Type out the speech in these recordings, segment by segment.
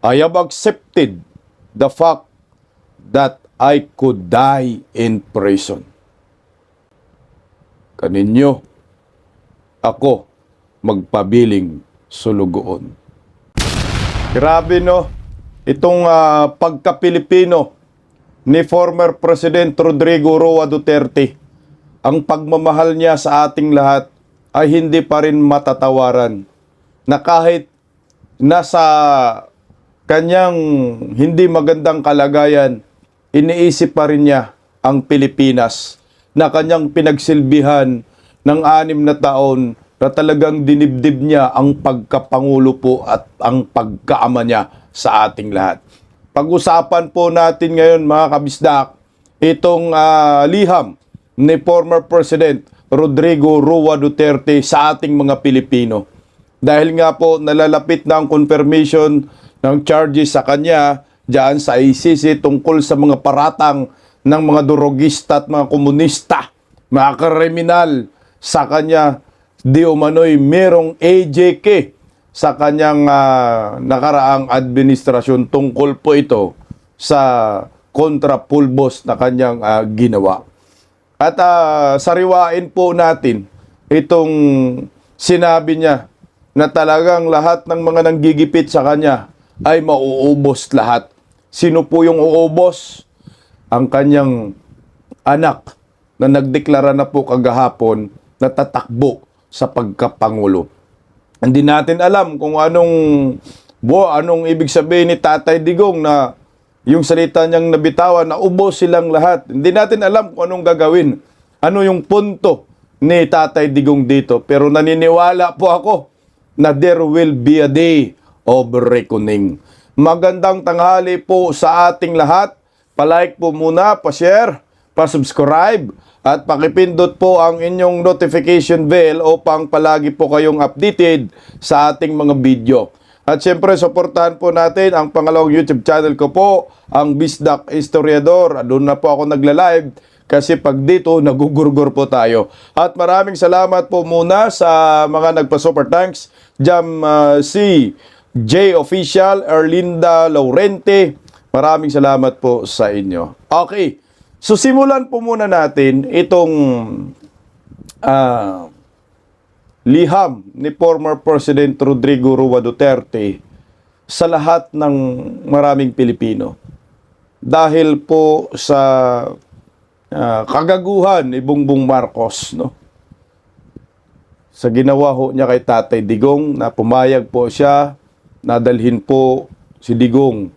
I have accepted the fact that I could die in prison. Kaninyo, ako magpabiling sulugoon. Grabe no, itong pagka-Pilipino ni former President Rodrigo Roa Duterte, ang pagmamahal niya sa ating lahat ay hindi pa rin matatawaran. Na kahit nasa kanyang hindi magandang kalagayan, iniisip pa rin niya ang Pilipinas na kanyang pinagsilbihan ng 6 na taon na talagang dinibdib niya ang pagkapangulo po at ang pagkaama niya sa ating lahat. Pag-usapan po natin ngayon mga kabisdak, itong liham ni former President Rodrigo Roa Duterte sa ating mga Pilipino. Dahil nga po nalalapit na ang confirmation ng charges sa kanya diyan sa ICC tungkol sa mga paratang ng mga durogista at mga komunista, mga kriminal sa kanya, di umano'y merong AJK sa kanyang nakaraang administrasyon tungkol po ito sa kontrapulbos na kanyang ginawa. At sariwain po natin itong sinabi niya na talagang lahat ng mga nanggigipit sa kanya ay mauubos lahat. Sino po yung uubos? Ang kanyang anak na nagdeklara na po kagahapon na tatakbo sa pagkapangulo. Hindi natin alam kung anong ibig sabihin ni Tatay Digong na yung salita niyang nabitawan na ubos silang lahat. Hindi natin alam kung anong gagawin. Ano yung punto ni Tatay Digong dito. Pero naniniwala po ako na there will be a day of reckoning. Magandang tanghali po sa ating lahat. Palike po muna, pa-share, pa-subscribe, at pakipindot po ang inyong notification bell upang palagi po kayong updated sa ating mga video. At syempre, suportahan po natin ang pangalawang YouTube channel ko po, ang Bisdak Historiador. Doon na po ako nagla-live kasi pag dito, nagugurgur po tayo. At maraming salamat po muna sa mga nagpa-super thanks. Jam si J Official, Erlinda Laurente. Maraming salamat po sa inyo. Okay. So simulan po muna natin itong liham ni former President Rodrigo Roa Duterte sa lahat ng maraming Pilipino. Dahil po sa kagaguhan ni Bongbong Marcos, no? Sa ginawa ho niya kay Tatay Digong na pumayag po siya na dalhin po si Digong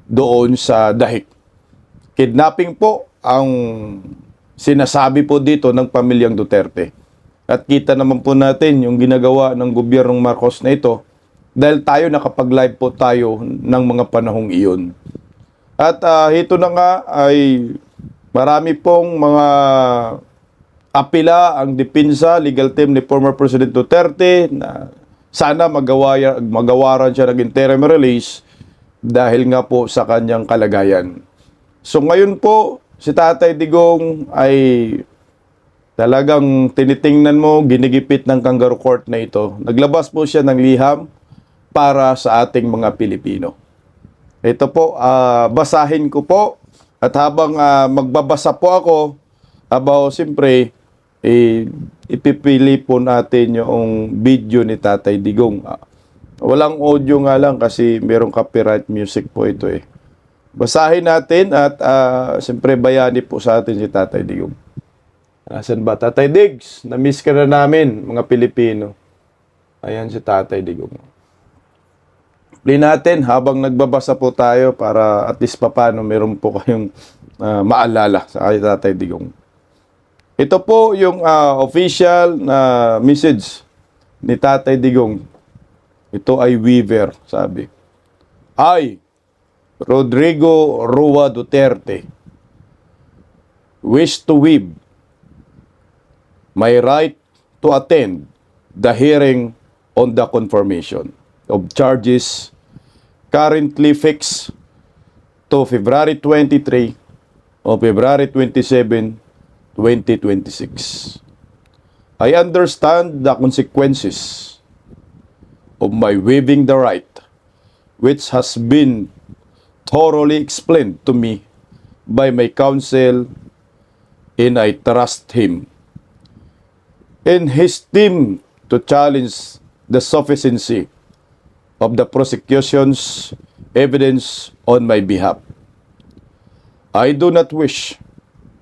doon sa Dahig. Kidnapping po ang sinasabi po dito ng pamilyang Duterte. At kita naman po natin yung ginagawa ng gobyernong Marcos na ito dahil tayo nakapag-live po tayo ng mga panahong iyon. At ito na nga ay marami pong mga apila ang depensa, legal team ni former President Duterte na sana magawaran siya ng interim release dahil nga po sa kanyang kalagayan. So ngayon po, si Tatay Digong ay talagang tinitingnan mo, ginigipit ng kangaroo court na ito. Naglabas po siya ng liham para sa ating mga Pilipino. Ito po, basahin ko po. At habang magbabasa po ako, siyempre, ipipili po natin yung video ni Tatay Digong. Walang audio nga lang kasi merong copyright music po ito eh. Basahin natin at siyempre bayani po sa atin si Tatay Digong. Nasaan ba? Tatay Digs, na-miss ka na namin mga Pilipino. Ayan si Tatay Digong. Play natin habang nagbabasa po tayo para at least paano meron po kayong maalala sa kay Tatay Digong. Ito po yung official na message ni Tatay Digong. Ito ay Weaver, sabi. I, Rodrigo Roa Duterte, wish to waive my right to attend the hearing on the confirmation of charges currently fixed to February 23 o February 27, 2026. I understand the consequences of my waiving the right which has been thoroughly explained to me by my counsel, and I trust him and his team to challenge the sufficiency of the prosecution's evidence on my behalf. I do not wish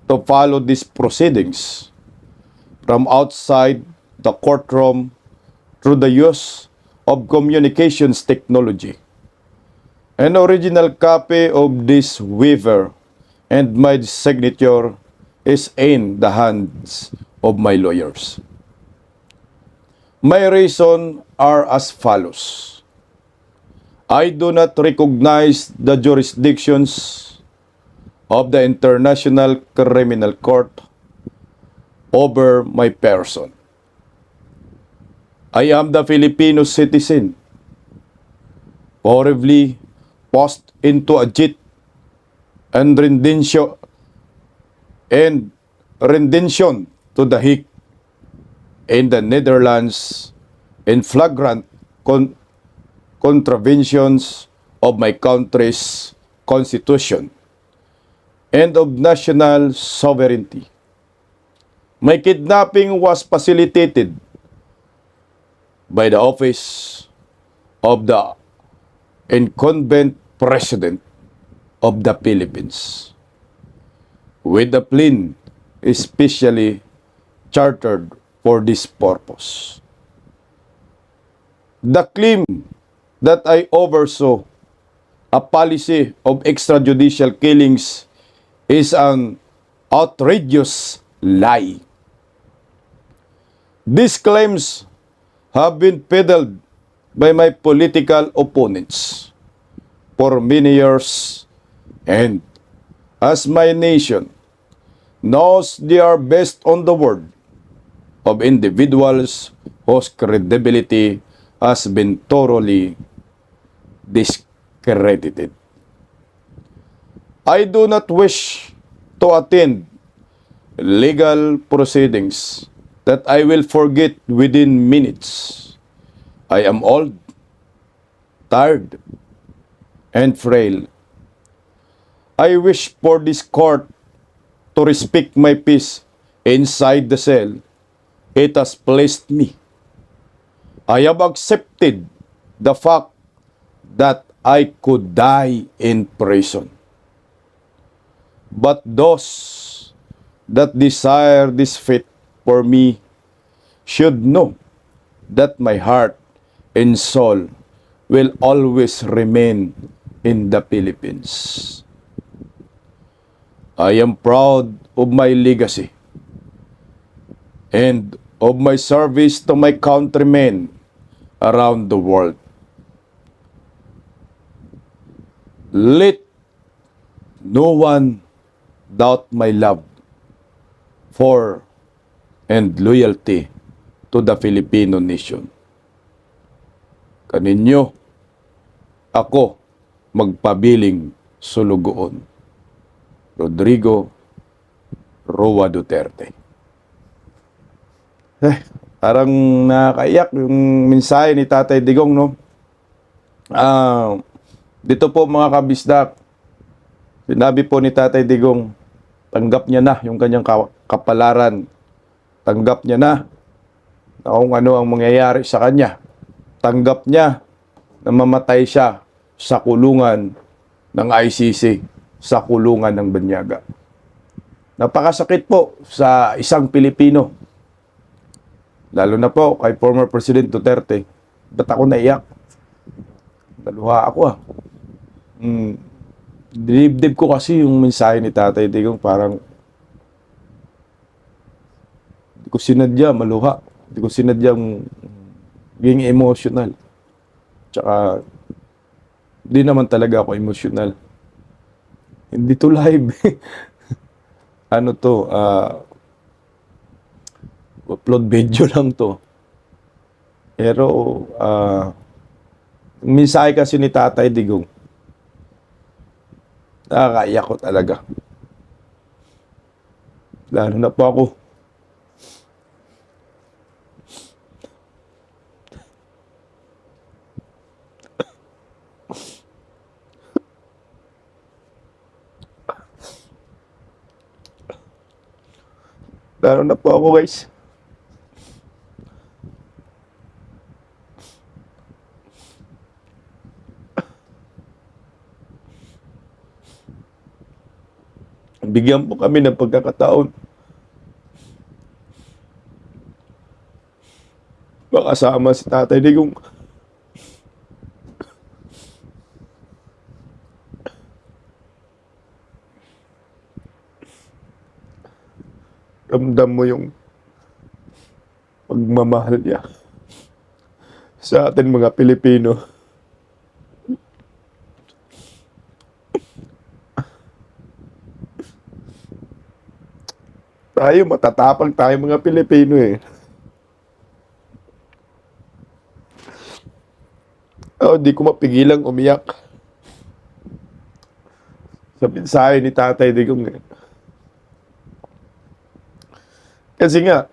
to follow these proceedings from outside the courtroom through the use of communications technology. An original copy of this waiver and my signature is in the hands of my lawyers. My reasons are as follows. I do not recognize the jurisdictions of the International Criminal Court over my person. I am the Filipino citizen, horribly forced into a JIT and rendition to the Hague in the Netherlands in flagrant contraventions of my country's constitution and of national sovereignty. My kidnapping was facilitated by the office of the incumbent president of the Philippines, with a plane especially chartered for this purpose. The claim that I oversaw a policy of extrajudicial killings is an outrageous lie. These claims have been peddled by my political opponents for many years, and as my nation knows, they are based on the word of individuals whose credibility has been thoroughly discredited. I do not wish to attend legal proceedings that I will forget within minutes. I am old, tired, and frail. I wish for this court to respect my peace inside the cell it has placed me. I have accepted the fact that I could die in prison. But those that desire this fate for me should know that my heart and soul will always remain in the Philippines. I am proud of my legacy and of my service to my countrymen around the world. Let no one doubt my love for and loyalty to the Filipino nation. Kaninyo, ako magpabiling sulugoon. Rodrigo Roa Duterte. Parang nakakaiyak yung mensahe ni Tatay Digong, no? Dito po mga kabisdak, sinabi po ni Tatay Digong, tanggap niya na yung kanyang kapalaran. Tanggap niya na kung ano ang mangyayari sa kanya. Tanggap niya na mamatay siya sa kulungan ng ICC, sa kulungan ng Banyaga. Napakasakit po sa isang Pilipino. Lalo na po kay former President Duterte. Ba't ako naiyak? Naluha ako ah. Dinibdib ko kasi yung mensahe ni Tatay Digong, parang hindi ko sinadya maluha. Hindi ko sinadyang being emotional. Tsaka hindi naman talaga ako emotional. Hindi to live. Ano to, upload video lang to. Pero mensahe kasi ni Tatay Digong, nakakaiyak ko talaga. Lalo na po ako. Lalo na po ako, guys. Bigyan po kami ng pagkakataon. Makasama si Tatay Digong. Ramdam mo yung pagmamahal niya sa atin mga Pilipino. Tayo, matatapang tayo mga Pilipino eh. Di ko mapigilang umiyak sa mensahe ni Tatay Digong eh. Kasi nga,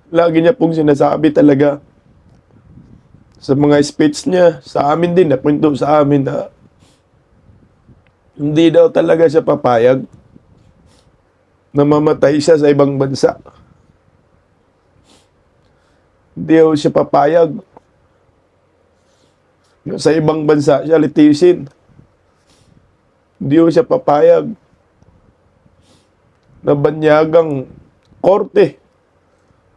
lagi niya pong sinasabi talaga sa mga speech niya, sa amin din, napunto sa amin na hindi daw talaga siya papayag na mamatay siya sa ibang bansa. Hindi daw siya papayag na sa ibang bansa siya litisin. Hindi daw siya papayag na banyagang korte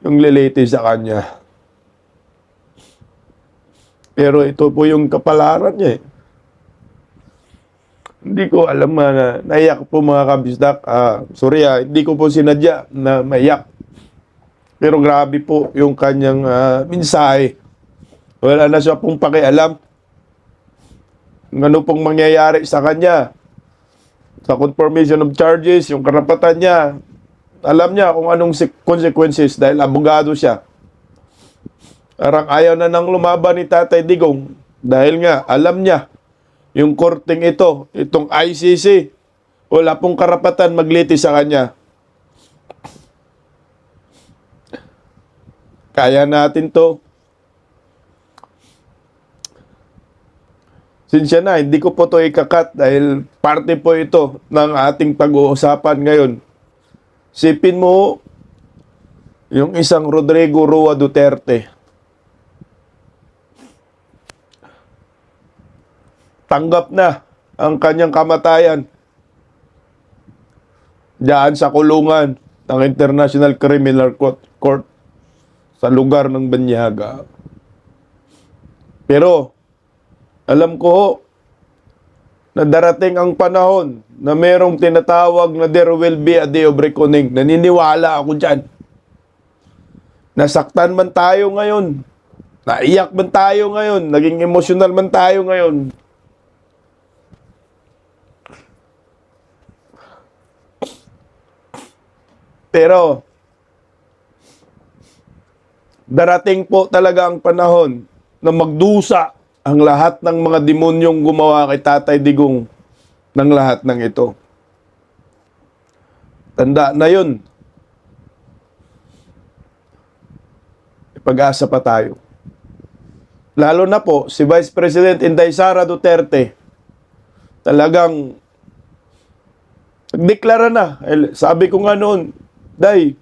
yung liliti sa kanya. Pero ito po yung kapalaran niya eh. Hindi ko alam na naiyak po mga kabisdak. Sorry hindi ko po sinadya na maiyak. Pero grabe po yung kanyang mensahe. Wala na siya pong pakialam kung ano pong mangyayari sa kanya. Sa confirmation of charges, yung karapatan niya, alam niya kung anong consequences dahil abogado siya. Parang ayaw na nang lumaban ni Tatay Digong dahil nga alam niya yung korteng ito, itong ICC, wala pong karapatan magliti sa kanya. Kaya natin to. Sinsya na, hindi ko po to ikakat dahil parte po ito ng ating pag-uusapan ngayon. Sipin mo, yung isang Rodrigo Roa Duterte. Tanggap na ang kanyang kamatayan diyan sa kulungan ng International Criminal Court sa lugar ng Banyaga. Pero, alam ko na darating ang panahon na merong tinatawag na there will be a day of reckoning. Naniniwala ako dyan. Nasaktan man tayo ngayon, naiyak man tayo ngayon, naging emotional man tayo ngayon, pero darating po talaga ang panahon na magdusa ang lahat ng mga demonyong gumawa kay Tatay Digong ng lahat ng ito. Tanda na yun. Pag-asa pa tayo. Lalo na po, si Vice President Inday Sara Duterte, talagang nagdeklara na. Sabi ko nga noon, Day,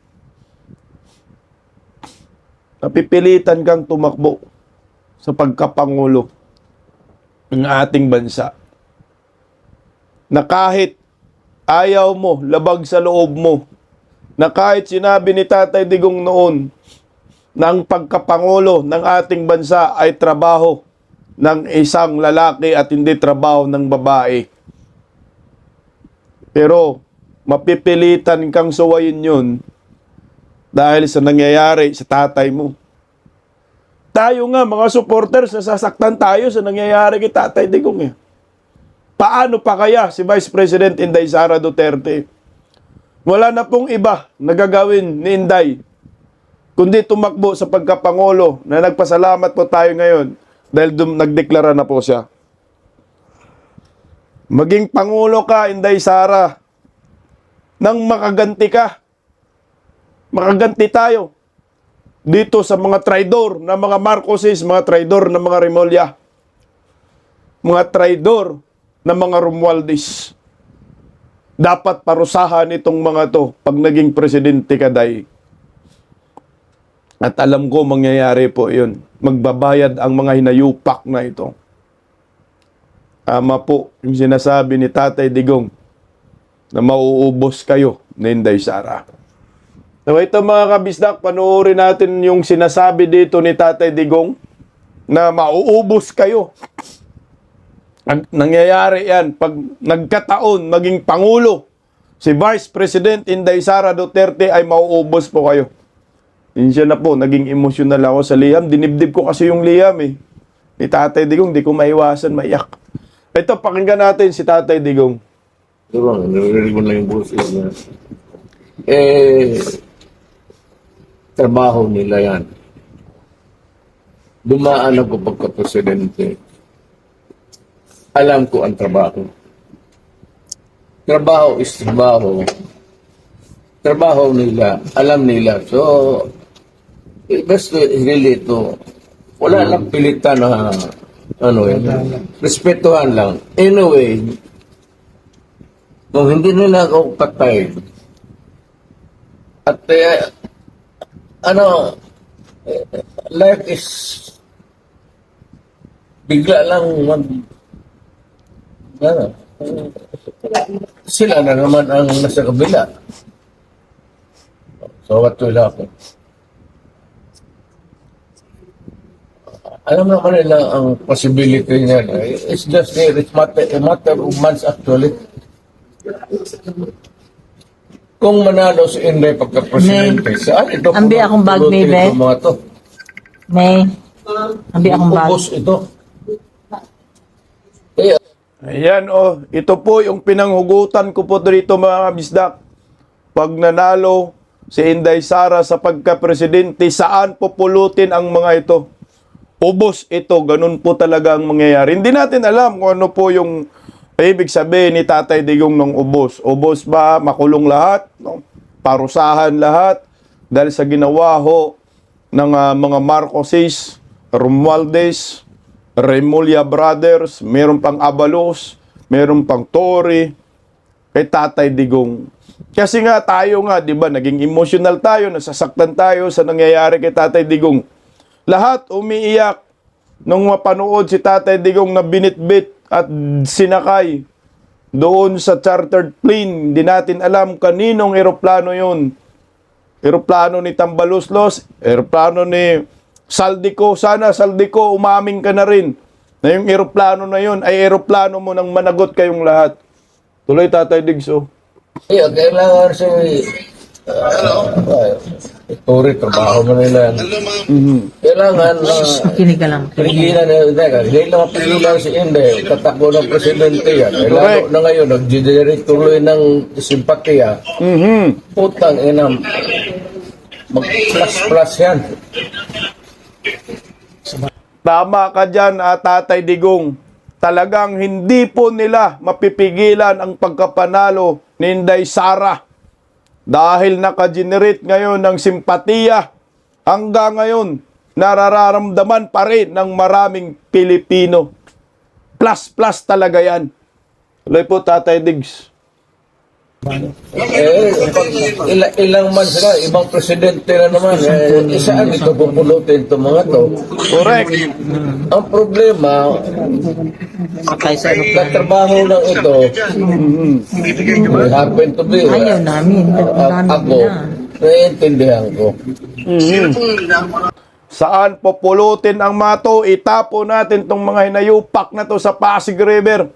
napipilitan kang tumakbo sa pagkapangulo ng ating bansa. Na kahit ayaw mo, labag sa loob mo, na kahit sinabi ni Tatay Digong noon na ang pagkapangulo ng ating bansa ay trabaho ng isang lalaki at hindi trabaho ng babae. Pero mapipilitan kang suwayin yun dahil sa nangyayari sa tatay mo. Tayo nga, mga supporters, nasasaktan tayo sa nangyayari kay Tatay Digong eh. Paano pa kaya si Vice President Inday Sara Duterte? Wala na pong iba na gagawin ni Inday kundi tumakbo sa pagkapangulo na nagpasalamat po tayo ngayon dahil nagdeklara na po siya. Maging pangulo ka, Inday Sara, nang makaganti ka. Makaganti tayo dito sa mga traidor na mga Marcoses, mga traidor na mga Remulla, mga traidor na mga Romualdez. dapat parusahan itong mga to pag naging presidente ka, Day. At alam ko mangyayari po yun. Magbabayad ang mga hinayupak na ito. Tama po yung sinasabi ni Tatay Digong na mauubos kayo ni Inday Sara. So ito mga kabisdak, panoorin natin yung sinasabi dito ni Tatay Digong na mauubos kayo. Nangyayari yan pag nagkataon maging Pangulo si Vice President Inday Sara Duterte ay mauubos po kayo. Siya na po, naging emosyonal ako sa liham. Dinibdib ko kasi yung liham eh. Ni Tatay Digong, di ko maiwasan, maiyak. Ito, pakinggan natin si Tatay Digong. Diba, narinig mo lang yung buhos niya. Trabaho nila yan. Dumaan ako pagka-presidente. Alam ko ang trabaho. Trabaho is trabaho. Trabaho nila, alam nila. So, best really to, wala lang pilitan na, respetuhan lang. Anyway, kung hindi nila ako patay, at life is bigla lang sila na naman ang nasa kabila. So, what will happen? Alam naman nila ang possibility niya. It's just a matter of months actually. Kung manalo si Inday pagka-presidente, saan ito? Ambi akong bag, baby. Mga to. May, ambi akong bag. Ubos ito. Ayan ito po yung pinanghugutan ko po dito mga kabisdak. Pag nanalo si Inday Sara sa pagka-presidente, saan pupulutin ang mga ito? Ubos ito, ganun po talaga ang mangyayari. Hindi natin alam kung ano po yung ibig sabihin ni Tatay Digong ng ubos. Ubos ba, makulong lahat? No? Parusahan lahat? Dahil sa ginawa ho ng mga Marcoses, Romualdez, Remulla Brothers, meron pang Abalos, meron pang Tory, kay Tatay Digong. Kasi nga tayo nga, di ba, naging emotional tayo, nasasaktan tayo sa nangyayari kay Tatay Digong. Lahat umiiyak nung mapanood si Tatay Digong na binitbit at sinakay doon sa chartered plane. Hindi natin alam kaninong eroplano yun. Eroplano ni Tambaluslos, eroplano ni Saldico. Sana Saldico, umaming ka na rin na yung eroplano na yun ay eroplano mo nang managot kayong lahat. Tuloy Tatay Digso. Kailangan si Tory, trabaho mo nila. Kailangan Kinig ka lang. pigilan hindi lang pigilan si Inday, tatakbo ng presidente yan. Lalo na ngayon, nag-generate tuloy ng simpatiya. Putang inam, mag-plus-plus yan. Tama ka dyan, Tatay Digong. Talagang hindi po nila mapipigilan ang pagkapanalo ni Inday Sara. Dahil nakagenerate ngayon ng simpatiya, hanggang ngayon, nararamdaman pa rin ng maraming Pilipino. Plus talaga yan. Tuloy po, Tatay Diggs. Ilang man sila, ibang presidente na naman. Saan ito pupulutin itong mga to? Correct. Ang problema, katrabaho lang ito, happen to be, Ayaw namin. ako, naiintindihan ko. Saan pupulutin ang mato? Itapo natin tong mga hinayupak na to sa Pasig River.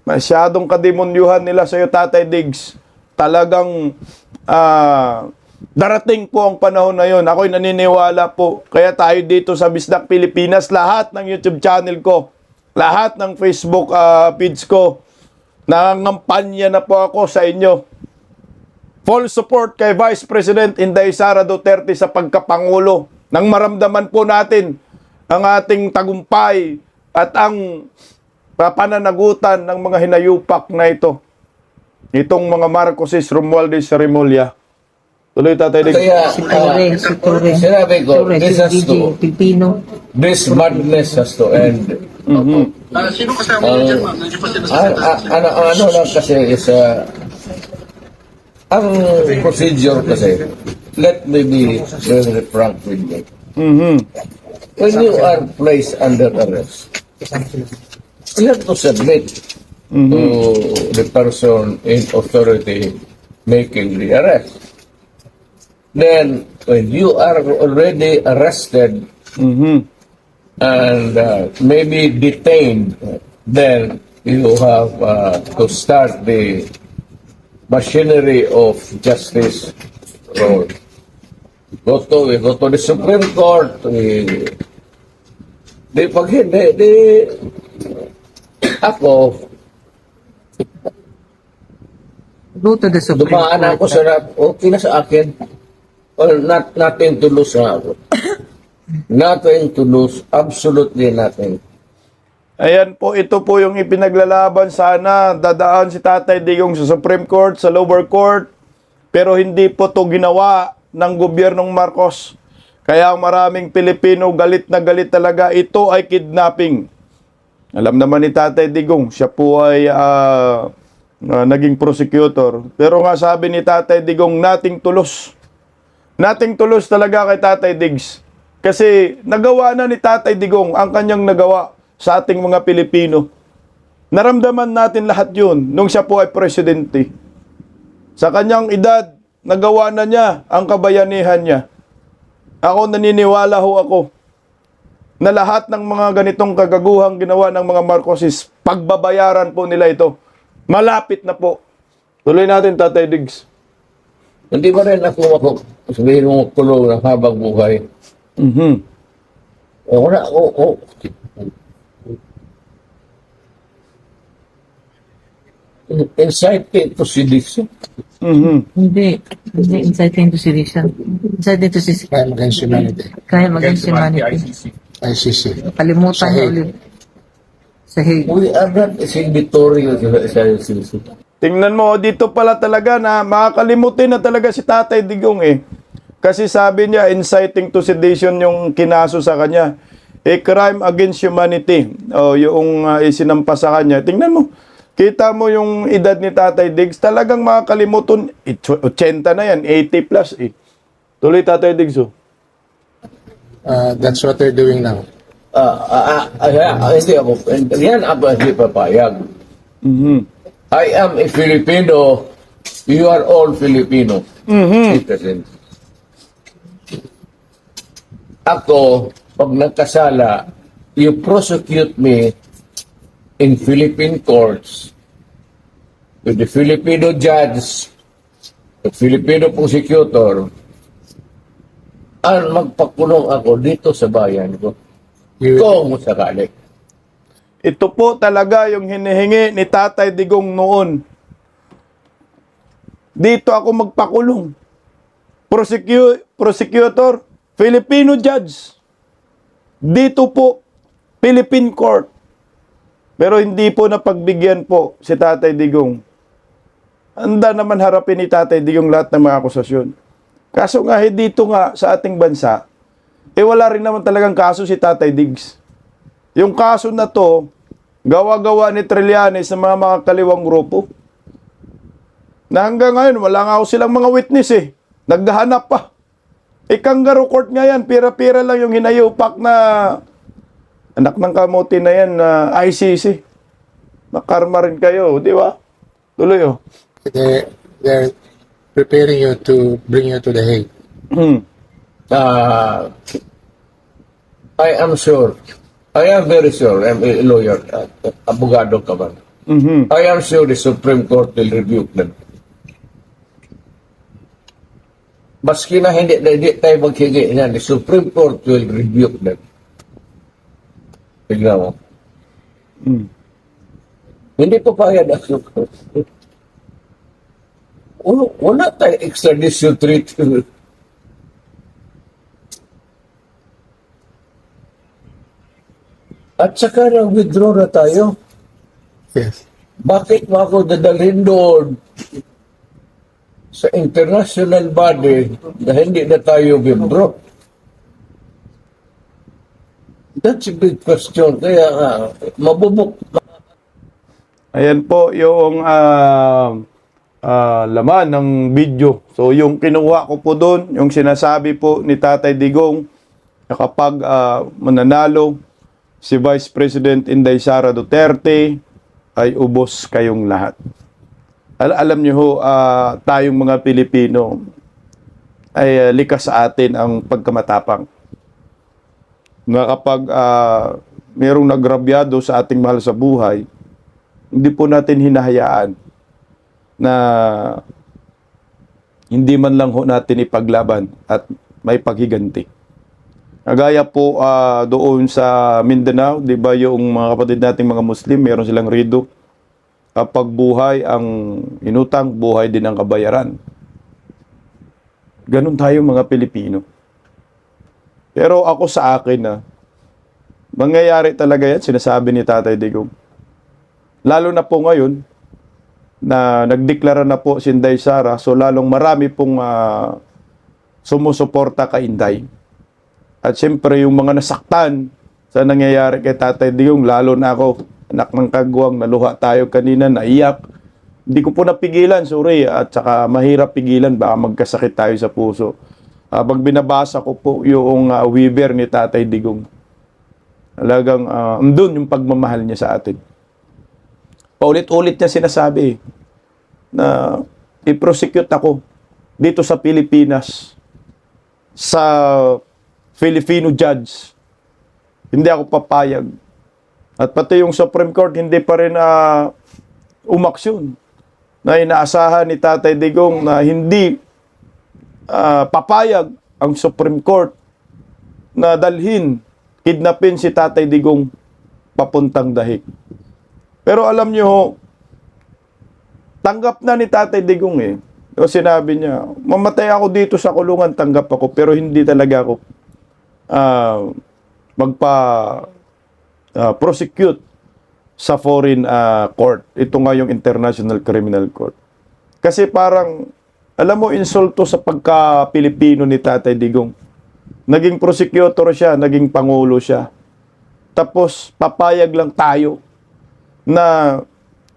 Masyadong kademonyuhan nila sa iyo, Tatay Diggs. Talagang darating po ang panahon na yun. Ako'y naniniwala po. Kaya tayo dito sa Bisdak Pilipinas, lahat ng YouTube channel ko, lahat ng Facebook feeds ko, nangangampanya na po ako sa inyo. Full support kay Vice President Inday Sara Duterte sa pagkapangulo. Nang maramdaman po natin ang ating tagumpay at ang pananagutan ng mga hinayupak na ito. Itong mga Marcoses, Romualdez, Remulla. Tuloy, Tatay Diggs. Kaya, Si Torre. sinabi ko, this has to, Pilipino. this madness has to end. Sino kasama niyo dyan, ma'am? Nandiyo pa sila sa Ano lang kasi is Ang procedure kasi, let me be very frank with you. Mhm. When you are placed under arrest, you have to submit to the person in authority making the arrest. Then, when you are already arrested Mhm. and maybe detained, then you have to start the machinery of justice. So, we go to the Supreme Court. Pag hindi, ako, Go to the Supreme dumaan ako Court. sa, okay na sa akin. Well, nothing to lose na ako. Nothing to lose. Absolutely nothing. Ayan po, ito po yung ipinaglalaban sana. Dadaan si Tatay Digong sa Supreme Court, sa lower court. Pero hindi po to ginawa ng gobyernong Marcos. Kaya ang maraming Pilipino galit na galit talaga. Ito ay kidnapping. Alam naman ni Tatay Digong, siya po ay naging prosecutor. Pero nga sabi ni Tatay Digong, nating tulos. Nating tulos talaga kay Tatay Diggs. Kasi nagawa na ni Tatay Digong ang kanyang nagawa sa ating mga Pilipino. Naramdaman natin lahat yun nung siya po ay presidente. Sa kanyang edad, nagawa na niya ang kabayanihan niya. Ako naniniwala ho ako na lahat ng mga ganitong kagaguhang ginawa ng mga Marcoses, pagbabayaran po nila ito. Malapit na po. Tuloy natin, Tatay Diggs. Hindi ba rin ako sabihin mo kulong ng habang buhay? Mhm. Wala, inciting to sedition. Mhm. Hindi inciting to sedition. Inciting to sedition. Crime against humanity. Crime against humanity. ICC. Kalimutan Sa niyo Hague. ulit. Sa Hague. We are not signatory sa ICC. Tingnan mo, dito pala talaga na makakalimutin na talaga si Tatay Digong eh. Kasi sabi niya, inciting to sedition yung kinaso sa kanya. A crime against humanity. O, yung isinampa sa kanya. Tingnan mo, kita mo yung edad ni Tatay Diggs, talagang makakalimutin. 80 na yan, 80 plus eh. Tuloy Tatay Diggs oh. That's what they're doing now. Hindi ako. Yan ako hindi papayag. Mhm. I am a Filipino. You are all Filipino. Citizens. Ako, pag nagkasala, you prosecute me in Philippine courts with the Filipino judge, the Filipino prosecutor, at magpakulong ako dito sa bayan ko. Kung sakali. Ito po talaga yung hinihingi ni Tatay Digong noon. Dito ako magpakulong. Prosecutor, Filipino judge. Dito po, Philippine court. Pero hindi po napagbigyan po si Tatay Digong. Handa naman harapin ni Tatay Digong lahat ng mga akusasyon. Kaso nga, dito nga sa ating bansa, wala rin naman talagang kaso si Tatay Diggs. Yung kaso na to, gawa-gawa ni Trillanes sa mga makakaliwang grupo. Na hanggang ngayon, wala nga silang mga witness eh. Naghahanap pa. Kangaroo court nga yan, pira-pira lang yung hinayupak na anak ng kamuti na yan na ICC. Makarma rin kayo, di ba? Tuloy oh. They're preparing you to bring you to the Hague. I am sure. I am very sure. I'm a lawyer. Abogado ka ba? I am sure the Supreme Court will rebuke them. Maski na hindi tayo maghingi na, the Supreme Court will rebuke them. Tignan mo. Hindi pa payag ang Supreme Court. Wala tayo extradition treaty. At saka na-withdraw na tayo. Yes. Bakit mo ako dadalhin doon sa international body na hindi na tayo withdraw? That's a big question. Kaya mabubuk. Ayan po yung laman ng video. So yung kinuha ko po doon, yung sinasabi po ni Tatay Digong na kapag mananalo si Vice President Inday Sara Duterte ay ubos kayong lahat. Alam niyo ho, tayong mga Pilipino ay likas sa atin ang pagkamatapang. Na kapag mayroong nagrabyado sa ating mahal sa buhay, hindi po natin hinahayaan na hindi man lang ho natin ipaglaban at may paghiganti. Kagaya po doon sa Mindanao, di ba yung mga kapatid nating mga Muslim, meron silang rido. Kapag buhay ang inutang, buhay din ang kabayaran. Ganun tayo mga Pilipino. Pero ako sa akin mangyayari talaga yan, sinasabi ni Tatay Digong. Lalo na po ngayon, na nagdeklara na po si Inday Sara, so lalong marami pong sumusuporta kay Inday. At siyempre yung mga nasaktan sa nangyayari kay Tatay Digong, lalo na ako, anak ng kagwang, naluha tayo kanina, naiyak. Hindi ko po napigilan, sorry, at saka mahirap pigilan, baka magkasakit tayo sa puso. Pag binabasa ko po yung Weaver ni Tatay Digong, talagang andun yung pagmamahal niya sa atin. Paulit-ulit niya sinasabi na i-prosecute ako dito sa Pilipinas sa Filipino judge. Hindi ako papayag. At pati yung Supreme Court hindi pa rin umaksyon. Na inaasahan ni Tatay Digong na hindi papayag ang Supreme Court na dalhin, kidnapin si Tatay Digong papuntang Dahig. Pero alam nyo, tanggap na ni Tatay Digong O sinabi niya, mamatay ako dito sa kulungan, tanggap ako, pero hindi talaga ako prosecute sa foreign court. Ito nga yung International Criminal Court. Kasi parang, alam mo, insulto sa pagka-Pilipino ni Tatay Digong. Naging prosecutor siya, naging pangulo siya. Tapos, papayag lang tayo na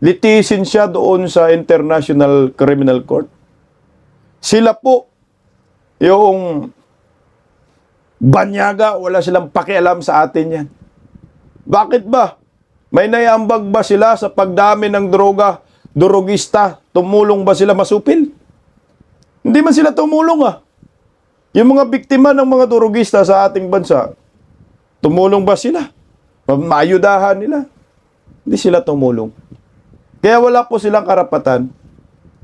litisin siya doon sa International Criminal Court. Sila po, yung banyaga, wala silang pakialam sa atin yan. Bakit ba? May naiambag ba sila sa pagdami ng droga, drogista? Tumulong ba sila masupil? Hindi man sila tumulong Yung mga biktima ng mga drogista sa ating bansa, tumulong ba sila? Maayudahan nila? Hindi sila tumulong. Kaya wala po silang karapatan.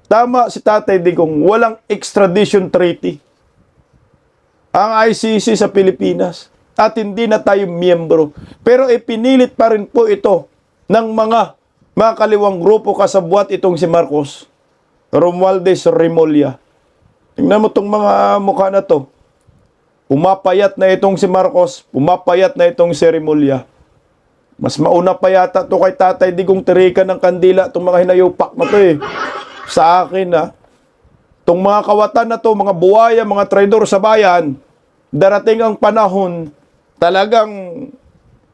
Tama si Tatay Digong, walang extradition treaty ang ICC sa Pilipinas. At hindi na tayo miyembro. Pero ipinilit pa rin po ito ng mga kaliwang grupo kasabwat itong si Marcos. Romualdez Remulla. Tingnan mo itong mga mukha na to. Pumapayat na itong si Marcos, pumapayat na itong si Remulla. Mas mauna pa yata ito kay Tatay Digong tirikan ng kandila itong mga hinayupak na to Sa akin itong mga kawatan na to, mga buhaya, mga traidor sa bayan, darating ang panahon, talagang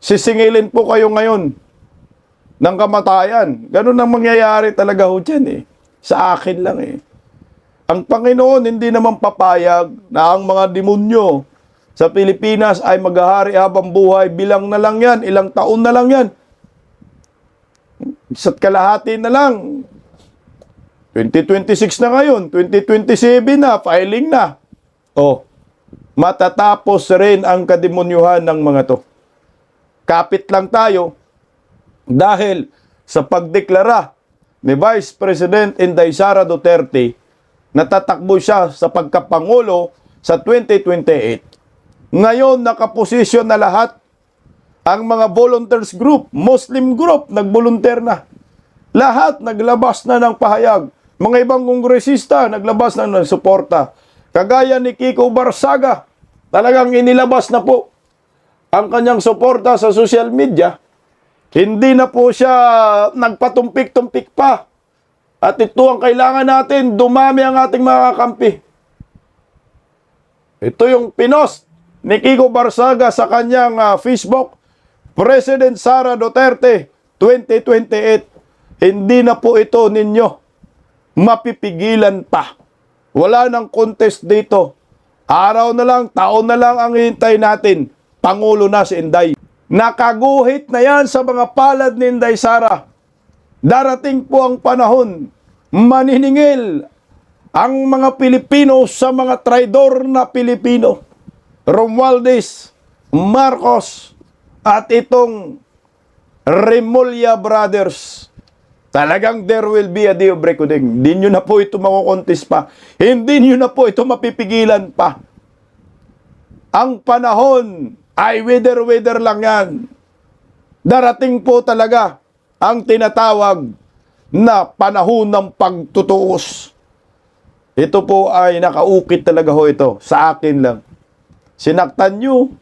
sisingilin po kayo ngayon ng kamatayan. Ganun ang mangyayari talaga ho dyan Sa akin lang Ang Panginoon hindi naman papayag na ang mga demonyo sa Pilipinas ay maghahari habang buhay. Bilang na lang yan, ilang taon na lang yan. Isa't kalahati na lang. 2026 na ngayon, 2027 na, filing na. Matatapos rin ang kademonyuhan ng mga to. Kapit lang tayo dahil sa pagdeklara ni Vice President Inday Sara Duterte na tatakbo siya sa pagkapangulo sa 2028. Ngayon, nakaposisyon na lahat ang mga volunteers group, Muslim group, nagbolunteer na. Lahat naglabas na ng pahayag. Mga ibang kongresista naglabas na ng suporta. Kagaya ni Kiko Barsaga, talagang inilabas na po ang kanyang suporta sa social media. Hindi na po siya nagpatumpik-tumpik pa. At ito ang kailangan natin, dumami ang ating mga kakampi. Ito yung pinost ni Kiko Barsaga sa kanyang Facebook, President Sara Duterte 2028. Hindi na po ito ninyo. mapipigilan pa. Wala nang contest dito. Araw na lang, taon na lang ang hintay natin. Pangulo na si Inday. Nakaguhit na yan sa mga palad ni Inday Sara. Darating po ang panahon, maniningil ang mga Pilipino sa mga traidor na Pilipino. Romualdez, Marcos, at itong Remulla Brothers. Talagang there will be a day of reckoning. Hindi nyo na po ito makukontis pa. Hindi nyo na po ito mapipigilan pa. Ang panahon ay wither lang yan. Darating po talaga ang tinatawag na panahon ng pagtutuos. Ito po ay nakaukit talaga ho ito. Sa akin lang. Sinaktan nyo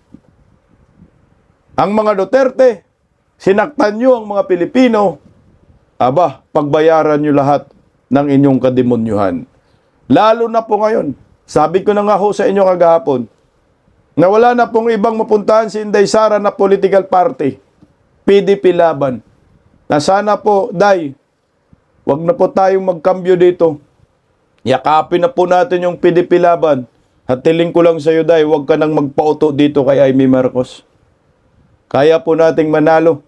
ang mga Duterte. Sinaktan nyo ang mga Pilipino. Aba, pagbayaran nyo lahat ng inyong kademonyuhan. Lalo na po ngayon. Sabi ko na nga ho sa inyo kagahapon na wala na pong ibang mapuntahan si Inday Sara na political party. PDP laban. Na sana po, Day, wag na po tayong magkambyo dito. Yakapin na po natin yung PDP laban. Hatiling ko lang sa iyo, Day, wag ka nang magpauto dito kay Amy Marcos. Kaya po nating manalo.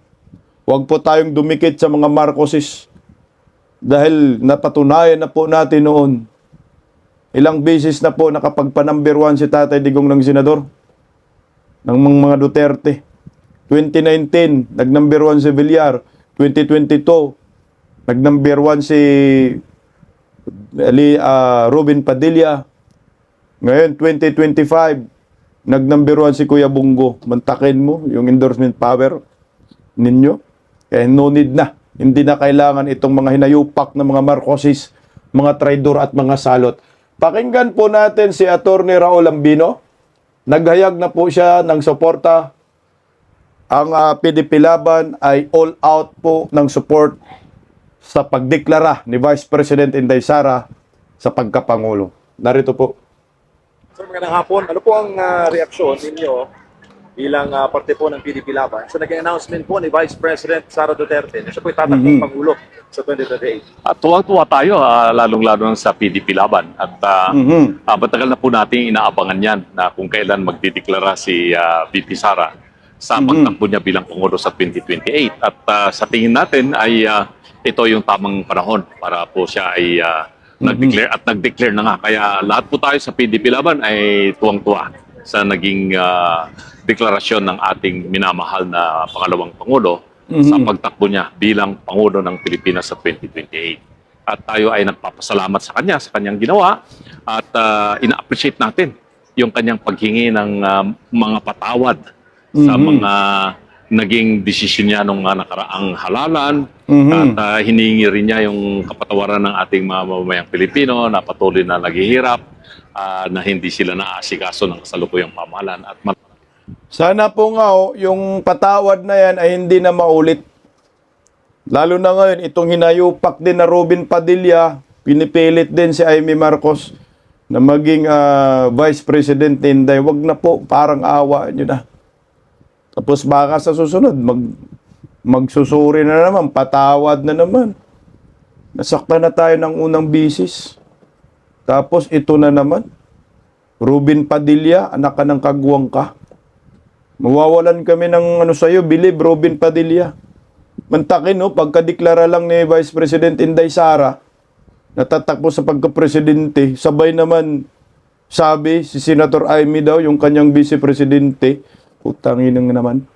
Huwag po tayong dumikit sa mga Marcoses. Dahil napatunayan na po natin noon. Ilang beses na po nakapagpa-number 1 si Tatay Digong ng Senador. Ng mga Duterte. 2019, nag-number 1 si Villar. 2022, nag-number 1 si Robin Padilla. Ngayon, 2025, nag-number 1 si Kuya Bungo. Mantakin mo yung endorsement power ninyo. Kaya no need na. Hindi na kailangan itong mga hinayupak na mga Marcoses, mga traidor at mga salot. Pakinggan po natin si Attorney Raul Ambino. Naghayag na po siya ng suporta. Ang PDP laban ay all out po ng support sa pagdeklara ni Vice President Inday Sara sa pagkapangulo. Narito po. Sir, magandang hapon. Ano po ang reaksyon ninyo bilang parte po ng PDP Laban sa naging announcement po ni Vice President Sara Duterte na siya po itatakbong Pangulo sa 2028? At tuwang-tuwa tayo, lalong-lalo sa PDP Laban. At matagal na po natin inaabangan yan na kung kailan magdideklara si VP Sara sa pagtakbo niya bilang Pangulo sa 2028. At sa tingin natin ay ito yung tamang panahon para po siya ay nag-declare at nag-declare na nga. Kaya lahat po tayo sa PDP Laban ay tuwang-tuwa sa naging deklarasyon ng ating minamahal na pangalawang Pangulo sa pagtakbo niya bilang Pangulo ng Pilipinas sa 2028. At tayo ay nagpapasalamat sa kanya, sa kanyang ginawa at ina-appreciate natin yung kanyang paghingi ng mga patawad sa mga naging desisyon niya nung nakaraang halalan at hiningi rin niya yung kapatawaran ng ating mga mamamayang Pilipino na patuloy na naghihirap na hindi sila naasikaso ng kasalukuyang pamahalaan at Sana po nga yung patawad na yan ay hindi na maulit. Lalo na ngayon, itong hinayupak din na Robin Padilla, pinipilit din si Amy Marcos na maging Vice President Inday. Wag na po, parang awa nyo na. Tapos baka sa susunod, magsusuri na naman, patawad na naman. Nasaktan na tayo ng unang bisis. Tapos ito na naman, Robin Padilla, anak ka ng kagwang ka. Mawawalan kami ng sa'yo, bilib, Robin Padilla. Mantakin, pagkadeklara lang ni Vice President Inday Sara, natatakbo sa pagka-presidente, sabay naman, sabi, si Senator Amy daw, yung kanyang vice-presidente, utangin naman.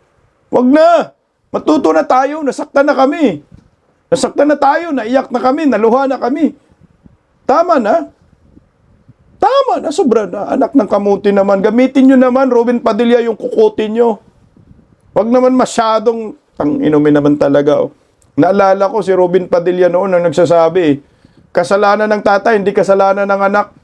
Wag na! Matuto na tayo, nasaktan na kami. Nasaktan na tayo, naiyak na kami, naluha na kami. Tama na. Tama na, sobra na. Anak ng kamuti naman. Gamitin nyo naman, Robin Padilla, yung kukutin nyo. Wag naman masyadong, inumin naman talaga. Naalala ko si Robin Padilla noon ang nagsasabi, kasalanan ng tatay, hindi kasalanan ng anak.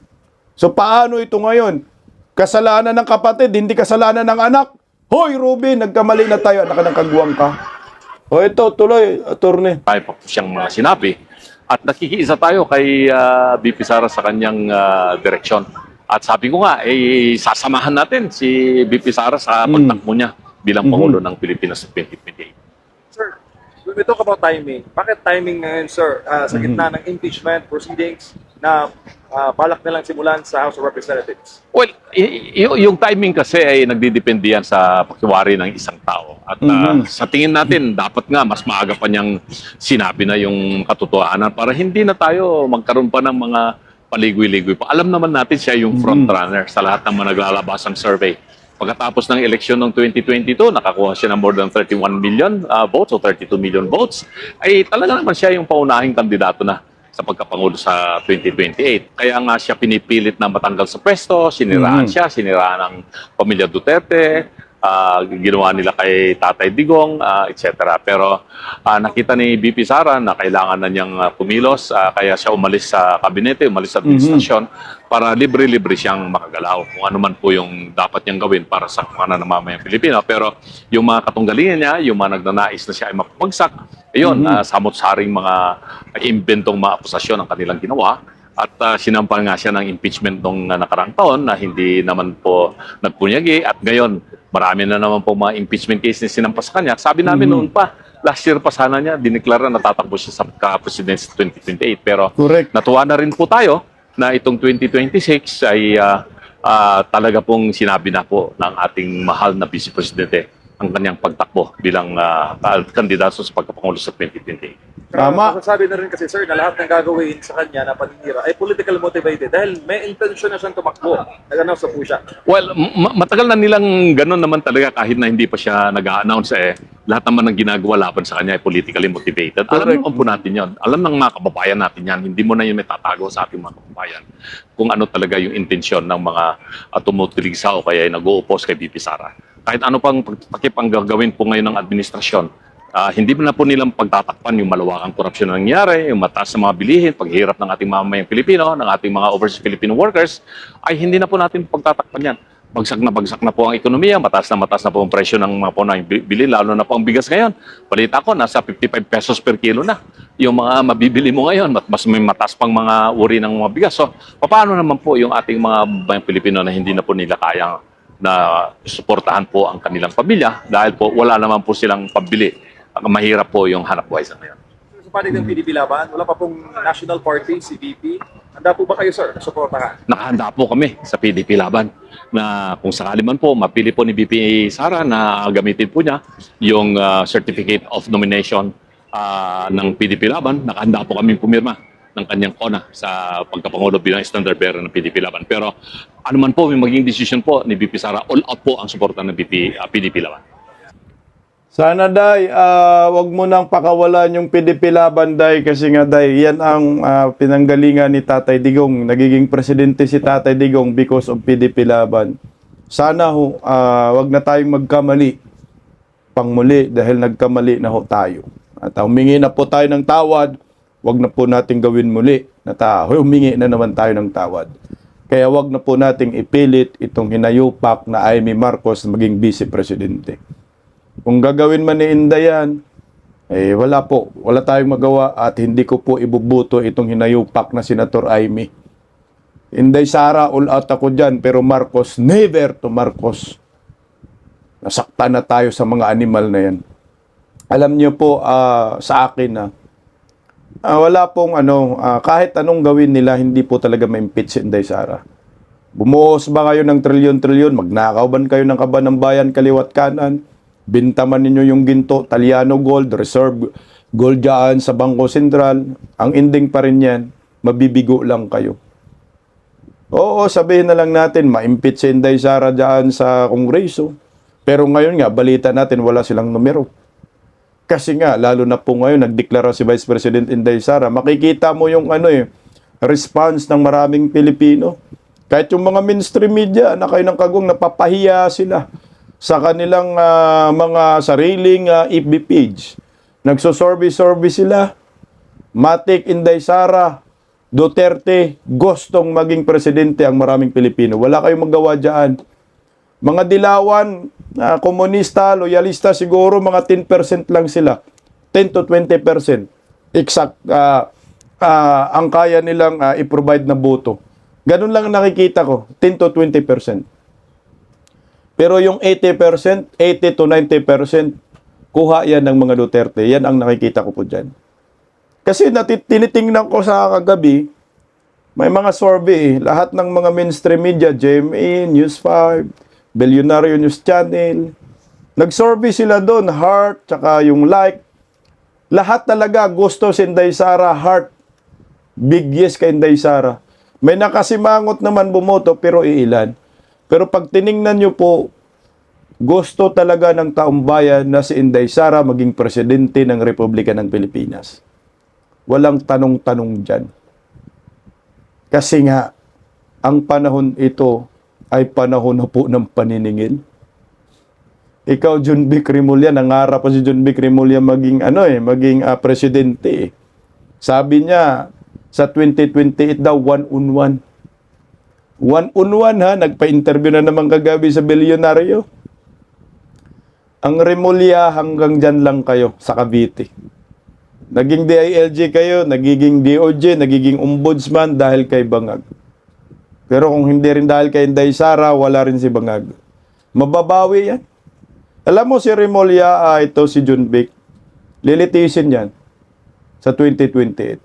So paano ito ngayon? Kasalanan ng kapatid, hindi kasalanan ng anak. Hoy, Robin, nagkamali na tayo. Anak ng kagwang ka. O ito, tuloy, attorney. tayo pa po siyang mga sinabi. At nakikiisa tayo kay VP Sara sa kanyang direksyon. At sabi ko nga, sasamahan natin si VP Sara sa pagtakbo niya bilang Pangulo ng Pilipinas sa 2028. Sir, we talk about timing. Bakit timing ngayon, sir, sa gitna ng impeachment proceedings na balak nilang simulan sa House of Representatives? Well, yung timing kasi ay nagdidepende yan sa pakiwari ng isang tao. At sa tingin natin, dapat nga mas maaga pa niyang sinabi na yung katotohanan para hindi na tayo magkaroon pa ng mga paligoy-ligoy pa. Alam naman natin siya yung frontrunner sa lahat ng mga naglalabasang survey. Pagkatapos ng eleksyon ng 2022, nakakuha siya ng more than 31 million votes o 32 million votes, ay talaga naman siya yung paunahing kandidato na sa pagkapangulo sa 2028. Kaya nga siya pinipilit na matanggal sa pwesto, siniraan siya, siniraan ng pamilya Duterte, ginawa nila kay Tatay Digong, etc. Pero nakita ni BP Sara na kailangan na niyang pumilos, kaya siya umalis sa kabinete, umalis sa administrasyon para libre-libre siyang makagalaw kung ano man po yung dapat niyang gawin para sa mga namamayang Pilipino. Pero yung mga katunggalingan niya, yung mga nagnanais na siya ay mapagsak, ayun, samot-saring mga inventong mga akusasyon ang kanilang ginawa. At sinampal nga siya ng impeachment nung nakarang taon na hindi naman po nagpunyagi. At ngayon, marami na naman po mga impeachment case na sinampas sa kanya. Sabi namin noon pa, last year pa sana niya, dineklara na tatakbo siya sa ka-presidency 2028. Pero Correct. natuwa na rin po tayo na itong 2026 ay talaga pong sinabi na po ng ating mahal na Vice Presidente ang kanyang pagtakbo bilang kandidato sa pagkapangulo sa 2028. Tama. Sabi na rin kasi, sir, na lahat ng gagawin sa kanya na paninira ay political motivated dahil may intention na siyang tumakbo. Nag-announce na po siya. Well, matagal na nilang ganun naman talaga kahit na hindi pa siya nag-a-announce lahat naman ng ginagawa laban sa kanya ay politically motivated. Alam naman po natin yon. Alam ng mga kababayan natin yan. Hindi mo na yun may tatago sa ating mga kababayan kung ano talaga yung intensyon ng mga tumutuligsa o kaya nag-o-oppose kay BP Sara. Kahit ano pang pagtakip ang gagawin po ngayon ng administrasyon, hindi na po nilang pagtatakpan yung malawakang korupsyon na nangyari, yung mataas na mga bilihin, paghihirap ng ating mamamayang Pilipino, ng ating mga overseas Filipino workers, ay hindi na po natin pagtatakpan yan. Bagsak na po ang ekonomiya, mataas na po ang presyo ng mga punahing bilhin, lalo na po ang bigas ngayon. Balita ko, nasa 55 pesos per kilo na yung mga mabibili mo ngayon, mas may mataas pang mga uri ng mga bigas. So, paano naman po yung ating mga babayang Pilipino na hindi na po nila kayang na suportahan po ang kanilang pamilya dahil po wala naman po silang pambili. Mahirap po yung hanap buhay sa ngayon. Sa panig ng PDP Laban, wala pa pong national party, si VP. Handa po ba kayo, sir? Suportahan? Nakahanda po kami sa PDP Laban na kung sakali man po mapili po ni BP Sara na gamitin po niya yung certificate of nomination ng PDP Laban, nakahanda po kami pumirma ng kanyang kona sa pagkapangulo bilang standard bearer ng PDP Laban. Pero ano man po may maging decision po ni BP Sara, all out po ang suporta ng PDP Laban. Sana, Day, wag mo nang pakawalan yung PDP Laban, Day, kasi nga, Day, yan ang pinanggalingan ni Tatay Digong. Nagiging presidente si Tatay Digong because of PDP Laban. Sana wag na tayong magkamali pangmuli dahil nagkamali na ho tayo. At humingi na po tayo ng tawad, wag na po nating gawin muli na humingi na naman tayo ng tawad. Kaya wag na po nating ipilit itong hinayupak na Amy Marcos maging vice presidente. Kung gagawin man ni Inday yan, wala tayong magawa at hindi ko po ibubuto itong hinayupak na Senator Amy. Inday Sara, all out ako dyan, pero Marcos, never to Marcos. Nasaktan na tayo sa mga animal na yan. Alam niyo po sa akin na wala pong kahit anong gawin nila, hindi po talaga ma-impeach si Inday Sara. Bumuhos ba kayo ng trilyon-trilyon? Magnakaw ba kayo ng kaban ng bayan kaliwat kanan? Bintaman ninyo yung ginto, Taliano Gold, Reserve Gold dyan sa Bangko Sentral. Ang ending pa rin yan, mabibigo lang kayo. Oo, sabihin na lang natin, ma-impeach si Inday Sara dyan sa Kongreso. Pero ngayon nga, balita natin, wala silang numero. Kasi nga, lalo na po ngayon, nagdeklara si Vice President Inday Sara. Makikita mo yung response ng maraming Pilipino. Kahit yung mga mainstream media, na kayo ng kagong, napapahiya sila sa kanilang mga sariling FB page. Nagsosurvey sila. Matik, Inday Sara, Duterte, gustong maging presidente ang maraming Pilipino. Wala kayong magawa dyan. Mga dilawan, komunista, loyalista, siguro mga 10% lang sila. 10 to 20%. Exact ang kaya nilang i-provide na boto. Ganun lang nakikita ko, 10 to 20%. Pero yung 80%, 80 to 90%, kuha yan ng mga Duterte. Yan ang nakikita ko po dyan. Kasi tinitingnan ko sa kagabi, may mga survey, lahat ng mga mainstream media, GMA, News 5, Billionaire News Channel, nag-survey sila doon, heart, tsaka yung like. Lahat talaga gusto si Inday Sara, heart. Big yes kay Inday Sara. May nakasimangot naman bumoto, pero iilan. Pero pag tiningnan nyo po, gusto talaga ng taong bayan na si Inday Sara maging presidente ng Republika ng Pilipinas. Walang tanong-tanong dyan. Kasi nga, ang panahon ito ay panahon na po ng paniningil. Ikaw, John Vic Rimulya, nangarap pa si John Vic Rimulya maging, presidente. Sabi niya, sa 2028 daw, 1-on-1. 1-on-1 ha, nagpa-interview na naman kagabi sa Bilyonaryo. Ang Rimulya, hanggang dyan lang kayo sa Cavite. Naging DILG kayo, nagiging DOJ, nagiging ombudsman dahil kay Bangag. Pero kung hindi rin dahil kay Inday Sara, wala rin si Bangag. Mababawi yan. Alam mo si Rimulya, ito si John Vic, lilitisin yan sa 2028.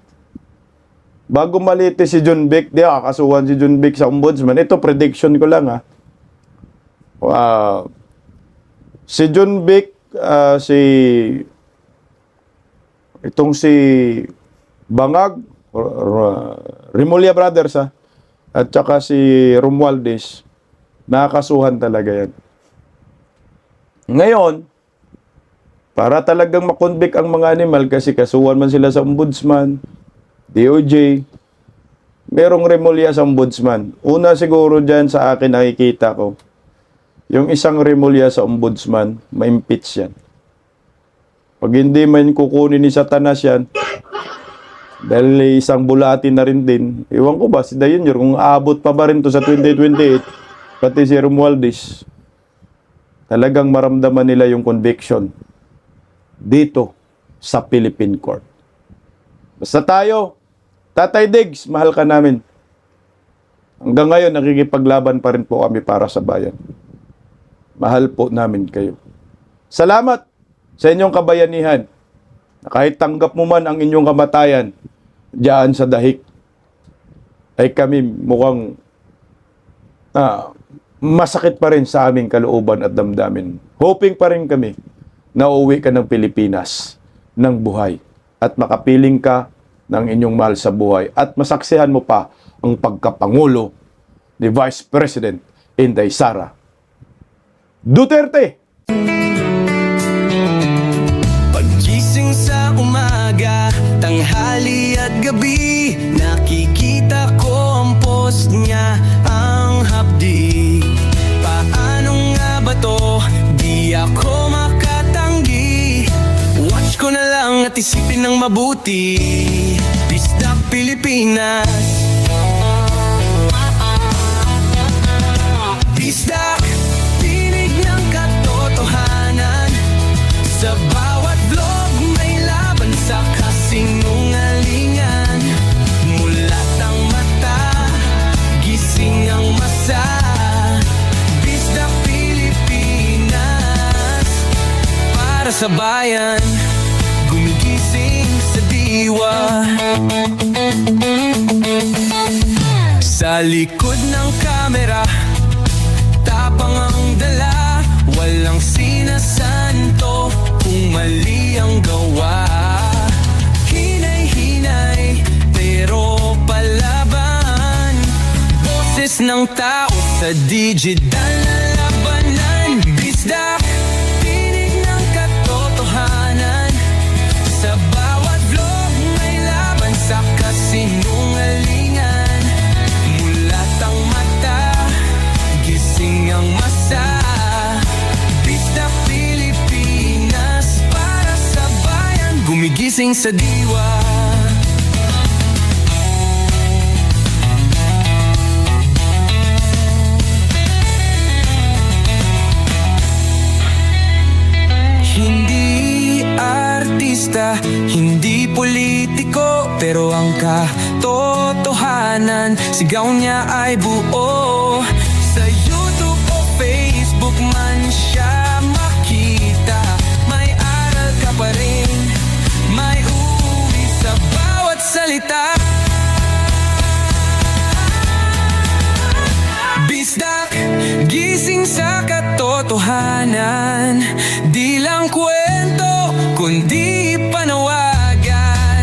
Bago malitis si John Vic, di kakasuhan si John Vic sa ombudsman. Ito, prediction ko lang ha. Si John Vic, si Bangag, Rimulya Brothers ha, at saka si Romualdez, nakakasuhan talaga yan. Ngayon, para talagang makonvict ang mga animal kasi kasuhan man sila sa ombudsman, DOJ, merong Rimulya sa ombudsman. Una siguro dyan sa akin nakikita ko, yung isang Rimulya sa ombudsman, ma-impeach yan. Pag hindi man kukunin ni Satanas yan, dahil isang bulati na rin din, iwan ko ba si Dayon kung aabot pa ba rin to sa 2028, pati si Romualdez, talagang maramdaman nila yung conviction dito sa Philippine Court. Basta tayo, Tatay Diggs, mahal ka namin. Hanggang ngayon, nakikipaglaban pa rin po kami para sa bayan. Mahal po namin kayo. Salamat sa inyong kabayanihan. Na kahit tanggap mo man ang inyong kamatayan diyan sa dahig, ay kami mukhang masakit pa rin sa aming kalooban at damdamin. Hoping pa rin kami na uuwi ka ng Pilipinas ng buhay at makapiling ka ng inyong mahal sa buhay at masaksihan mo pa ang pagkapangulo ni Vice President Inday Sara Duterte. Paggising sa umaga, tanghali at gabi, nakikita ko ang post niya, ang hapdi. Paano nga ba to? Di ako makatanggi. Watch ko na lang at isipin ng mabuti. Bisdak Pilipinas. Bisdak, tinig ng katotohanan. Sa bawat vlog may laban sa kasinungalingan. Mulat ang mata, gising ang masa. Bisdak Pilipinas, para sa bayan, gumigising sa diwa. Sa likod ng kamera, tapang ang dala, walang sinasanto kung mali ang gawa. Hinay-hinay, pero palaban. Boses ng tao sa digital na labanan. Bisdak, tinig ng katotohanan. Sa bawat vlog may laban sa kasinungalingan. Mulat ang mata, gising ang masa. Bisdak Pilipinas, para sa bayan, gumigising sa diwa. Hindi artista, hindi politiko, pero ang katotohanan, sigaw niya ay buo. Sa YouTube o Facebook man siya makita, may tahanan. Di lang kwento, kundi panawagan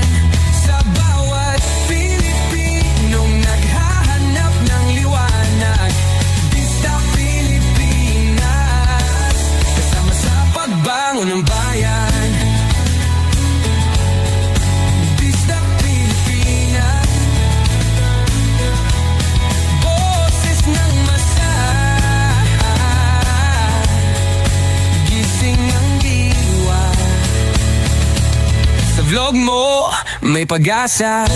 sa bawat Pilipinong naghahanap ng liwanag. Pista Pilipinas, kasama sa pagbangon ng bayan. Pista Pilipinas, boses ng masa, gising ang diwa. Sa vlog mo, may pag-asa.